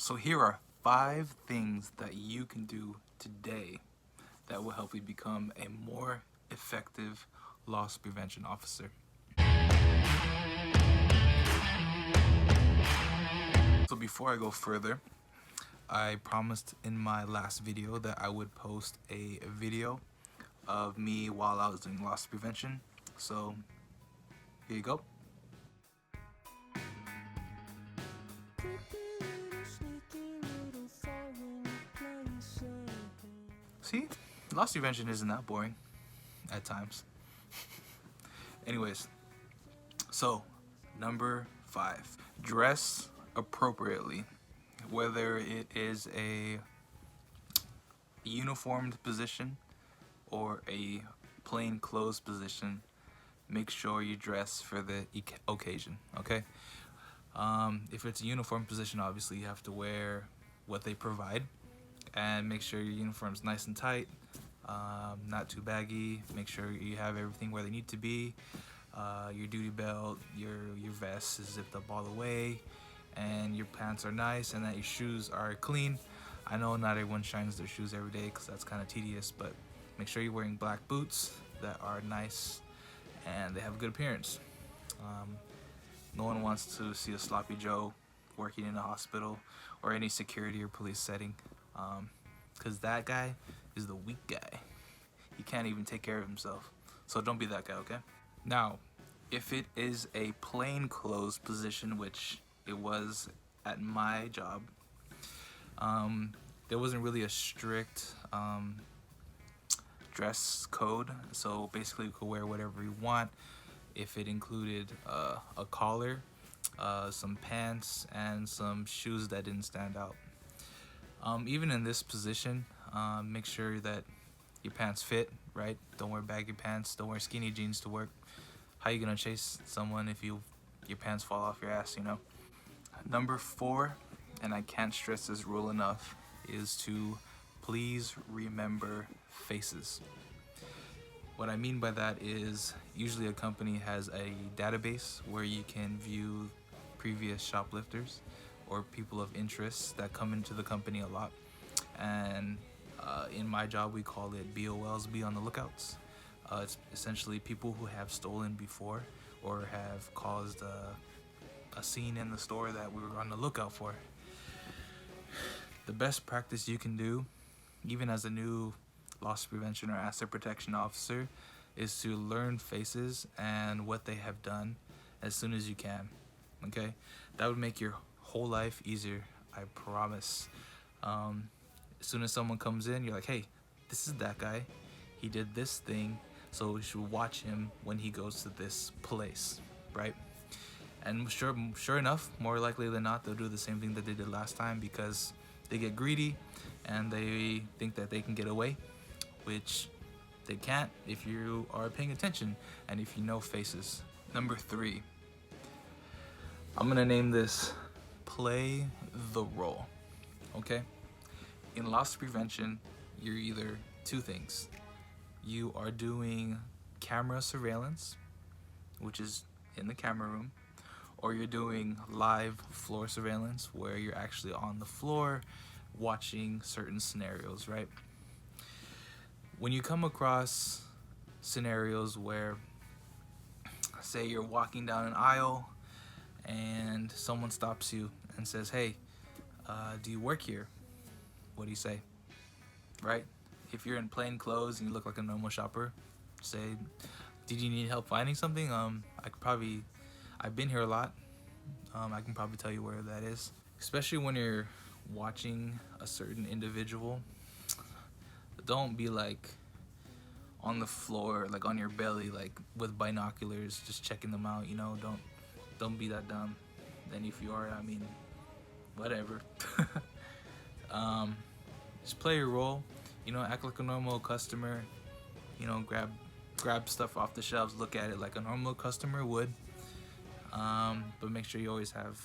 So here are 5 things that you can do today that will help you become a more effective loss prevention officer. So before I go further, I promised in my last video that I would post a video of me while I was doing loss prevention. So here you go. See, loss prevention isn't that boring at times. Anyways, so number 5, dress appropriately. Whether it is a uniformed position or a plain clothes position, make sure you dress for the occasion, okay? If it's a uniform position, obviously you have to wear what they provide, and make sure your uniform's nice and tight, not too baggy. Make sure you have everything where they need to be. Your duty belt, your vest is zipped up all the way, and your pants are nice, and that your shoes are clean. I know not everyone shines their shoes every day because that's kind of tedious, but make sure you're wearing black boots that are nice and they have a good appearance. No one wants to see a sloppy Joe working in a hospital or any security or police setting, because that guy is the weak guy. He can't even take care of himself. So don't be that guy, okay? Now, if it is a plain clothes position, which it was at my job, there wasn't really a strict dress code, so basically you could wear whatever you want. If it included a collar, some pants, and some shoes that didn't stand out. Even in this position, make sure that your pants fit, right? Don't wear baggy pants, don't wear skinny jeans to work. How you gonna chase someone if your pants fall off your ass, you know? Number 4, and I can't stress this rule enough, is to please remember faces. What I mean by that is usually a company has a database where you can view previous shoplifters or people of interest that come into the company a lot. And in my job, we call it BOLs, be on the lookouts. It's essentially people who have stolen before or have caused a scene in the store that we were on the lookout for. The best practice you can do, even as a new loss prevention or asset protection officer, is to learn faces and what they have done as soon as you can, okay? That would make your whole life easier, I promise. As soon as someone comes in, you're like, hey, this is that guy. He did this thing, so we should watch him when he goes to this place, right? And sure enough, more likely than not, they'll do the same thing that they did last time because they get greedy and they think that they can get away, which they can't if you are paying attention and if you know faces. Number 3, I'm gonna name this play the role, okay? In loss prevention, you're either 2 things. You are doing camera surveillance, which is in the camera room, or you're doing live floor surveillance where you're actually on the floor watching certain scenarios, right? When you come across scenarios where, say, you're walking down an aisle and someone stops you and says, hey, do you work here? What do you say, right? If you're in plain clothes and you look like a normal shopper, say, did you need help finding something? I've been here a lot. I can probably tell you where that is. Especially when you're watching a certain individual, don't be like on the floor, like on your belly, like with binoculars, just checking them out, you know? Don't be that dumb. Then if you are, I mean, whatever. Just play your role, you know, act like a normal customer, you know, grab stuff off the shelves, look at it like a normal customer would. But make sure you always have,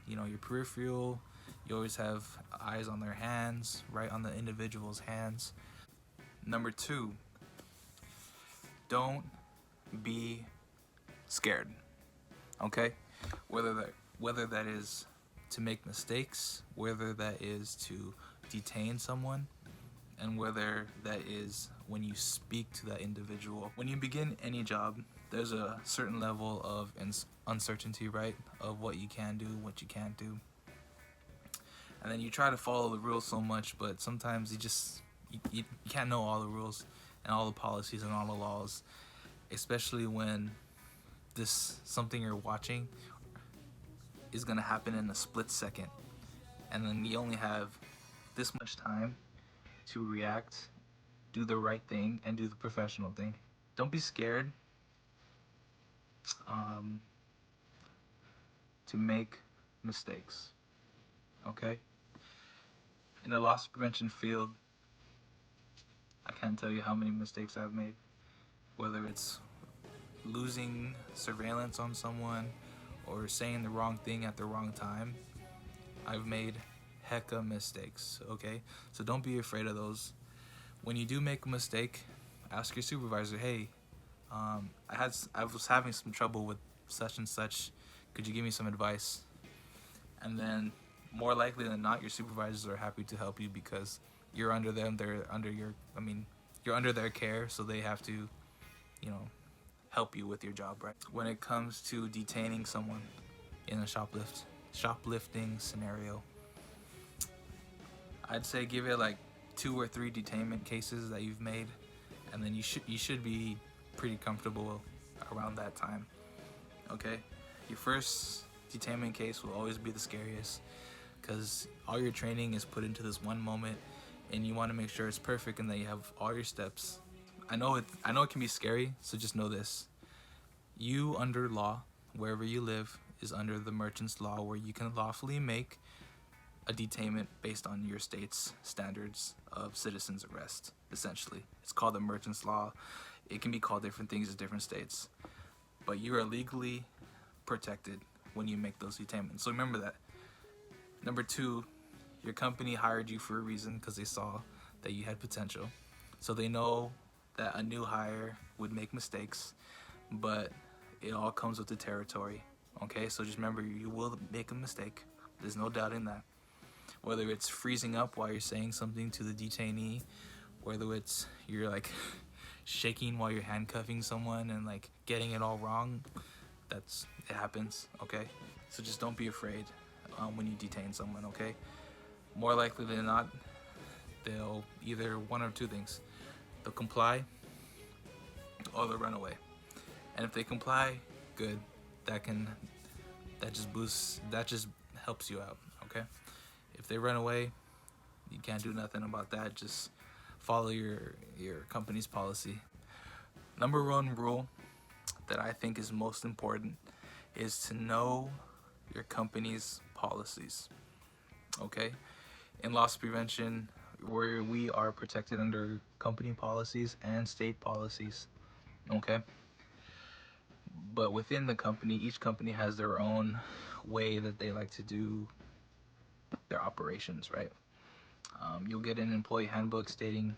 you know, your peripheral, you always have eyes on their hands, right on the individual's hands. Number 2, don't be scared, okay? Whether that is to make mistakes, whether that is to detain someone, and whether that is when you speak to that individual. When you begin any job, there's a certain level of uncertainty, right? Of what you can do, what you can't do. And then you try to follow the rules so much, but sometimes you can't know all the rules and all the policies and all the laws, especially when this something you're watching is gonna happen in a split second, and then you only have this much time to react, do the right thing, and do the professional thing. Don't be scared um, to make mistakes. Okay? In the loss prevention field, I can't tell you how many mistakes I've made. Whether it's losing surveillance on someone or saying the wrong thing at the wrong time, I've made hecka mistakes. Okay? So don't be afraid of those. When you do make a mistake, ask your supervisor, hey, I was having some trouble with such and such. Could you give me some advice? And then, more likely than not, your supervisors are happy to help you because you're under them. They're under your. I mean, you're under their care, so they have to, help you with your job, right? When it comes to detaining someone in a shoplifting scenario, I'd say give it like 2 or 3 detainment cases that you've made, and then you should be pretty comfortable around that time. Okay, your first detainment case will always be the scariest because all your training is put into this one moment, and you want to make sure it's perfect and that you have all your steps. I know it can be scary, so just know this: you under law, wherever you live, is under the merchant's law, where you can lawfully make a detainment based on your state's standards of citizen's arrest. Essentially, it's called the merchant's law. It can be called different things in different states, but you are legally protected when you make those detainments. So remember that. Number 2, your company hired you for a reason because they saw that you had potential. So they know that a new hire would make mistakes, but it all comes with the territory. Okay, so just remember, you will make a mistake. There's no doubting that. Whether it's freezing up while you're saying something to the detainee, whether it's you're like shaking while you're handcuffing someone and like getting it all wrong, it happens. Okay, so just don't be afraid when you detain someone. Okay, more likely than not, they'll either one or two things: they'll comply or they'll run away. And if they comply, good. That just helps you out. Okay, if they run away, you can't do nothing about that. Just follow your company's policy. Number 1 rule that I think is most important is to know your company's policies. Okay, in loss prevention, where we are protected under company policies and state policies. Okay, but within the company, each company has their own way that they like to do their operations, right? You'll get an employee handbook stating,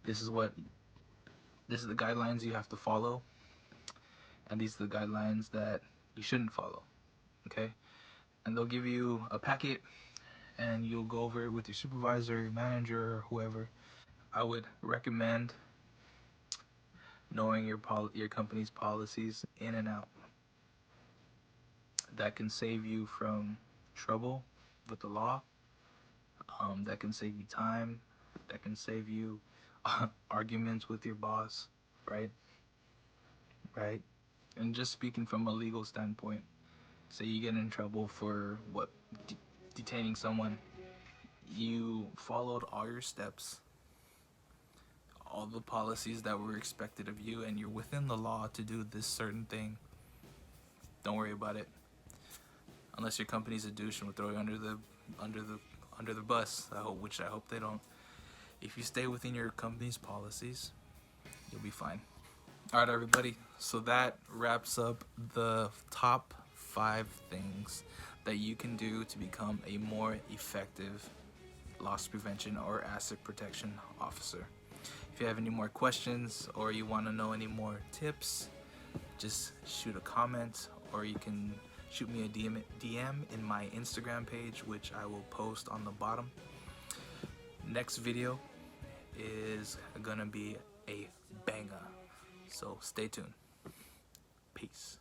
this is the guidelines you have to follow, and these are the guidelines that you shouldn't follow. Okay, and they'll give you a packet, and you'll go over it with your supervisor, your manager, or whoever. I would recommend knowing your company's policies in and out. That can save you from trouble with the law. That can save you time. That can save you arguments with your boss, right? Right. And just speaking from a legal standpoint, say you get in trouble for detaining someone, you followed all your steps, all the policies that were expected of you, and you're within the law to do this certain thing. Don't worry about it. Unless your company's a douche and will throw you under the bus. Which I hope they don't. If you stay within your company's policies, you'll be fine. All right, everybody. So that wraps up the top 5 things that you can do to become a more effective loss prevention or asset protection officer. If you have any more questions or you want to know any more tips, just shoot a comment, or you can shoot me a DM in my Instagram page, which I will post on the bottom. Next video is gonna be a banger, so stay tuned. Peace.